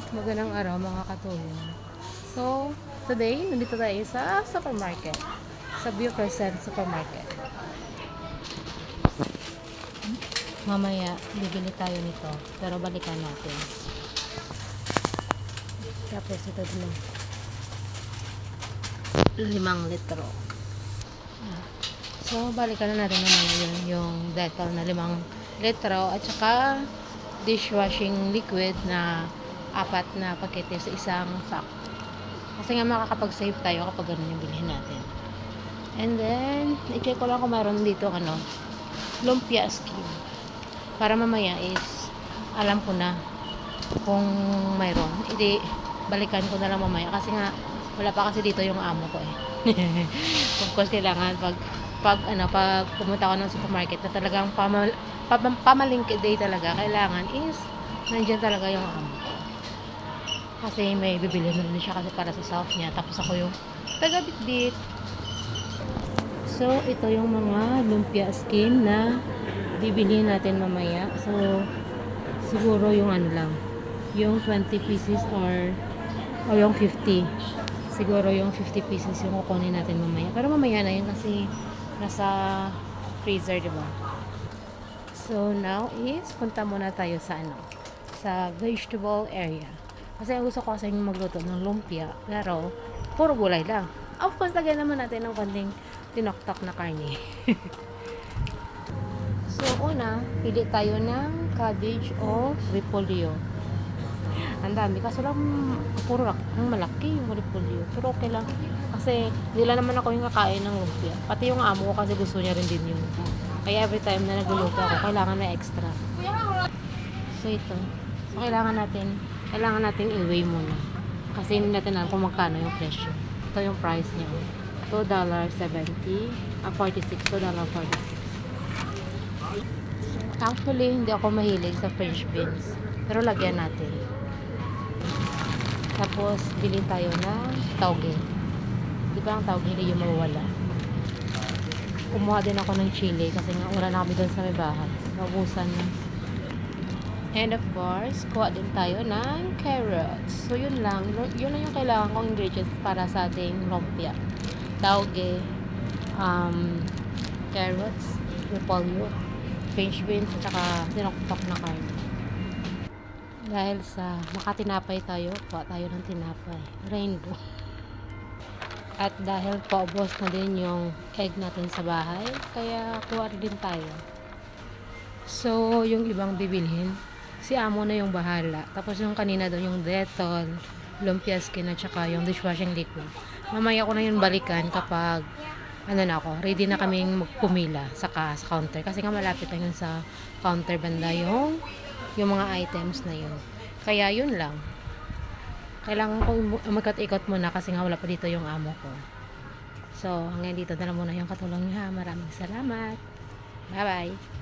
Magandang araw mga katulong. So, today, nandito tayo sa supermarket. Sa Buckerson Supermarket. Mamaya, bibili tayo nito. Pero balikan natin. Tapos ito din. 5 litro. So, balikan na natin naman yun. Yung Dettol na 5 litro. At saka, dishwashing liquid na 4 na pakete sa isang sack. Kasi nga makakapag-save tayo kapag ganun yung bilhin natin. And then, i-check ko lang kung mayroon dito lumpia scheme. Para mamaya is, alam ko na kung mayroon. Hindi, balikan ko na lang mamaya. Kasi nga, wala pa kasi dito yung amo ko eh. Of course, kailangan pag pumunta ako ng supermarket na talagang pamalingkid day talaga, kailangan is, nandiyan talaga yung amo ko. Kasi may bibili na rin siya kasi para sa self niya. Tapos ako yung taga-bitbit. So, ito yung mga lumpia skin na bibili natin mamaya. So, siguro yung yung 20 pieces or yung 50. Siguro yung 50 pieces yung kukunin natin mamaya. Pero mamaya na yun kasi nasa freezer, diba? So, now is punta muna tayo sa vegetable area. Kasi ang gusto ko kasi magluto ng lumpia, pero puro gulay lang. Of course, lagyan naman natin ng konting tinoktok na karne. So, una, pili tayo ng cabbage o repolyo. Ang dami. Kaso lang, puro malaki yung repolyo. Pero okay lang. Kasi, nila naman ako yung kakain ng lumpia. Pati yung amo ko kasi gusto niya rin din yun. Kaya every time na nagluluto ako, kailangan na extra. So, ito. So, kailangan natin i-weigh muna. Kasi hindi natin alam kung magkano yung presyo. Ito yung price niya. $2.70. 46. $2.46. Actually, hindi ako mahilig sa French beans. Pero lagyan natin. Tapos, bilhin tayo ng tauge. Di ba ang tauge hindi yung mawawala? Kumuha din ako ng chili kasi nga wala na kami doon sa may bahay. Naubusan na. And of course, kuha din tayo ng carrots. So, yun lang. Yun lang yung kailangan kong ingredients para sa ating lumpia. Tauge, carrots, repolyo, French beans, at saka tinoktok na karne. Dahil sa makatinapay tayo, kuha tayo ng tinapay. Rainbow. At dahil paubos na din yung egg natin sa bahay, kaya kuha din tayo. So, yung ibang bibilhin, si amo na yung bahala. Tapos yung kanina doon, yung Dettol, lumpia skin, at saka yung dishwashing liquid. Mamaya ko na yun balikan kapag ready na kaming magpumila sa counter. Kasi nga malapit na yun sa counter banda yung mga items na yun. Kaya yun lang. Kailangan ko magkat-ikot muna kasi nga wala pa dito yung amo ko. So, hanggang dito na lang muna yung katulong niya. Maraming salamat. Bye-bye.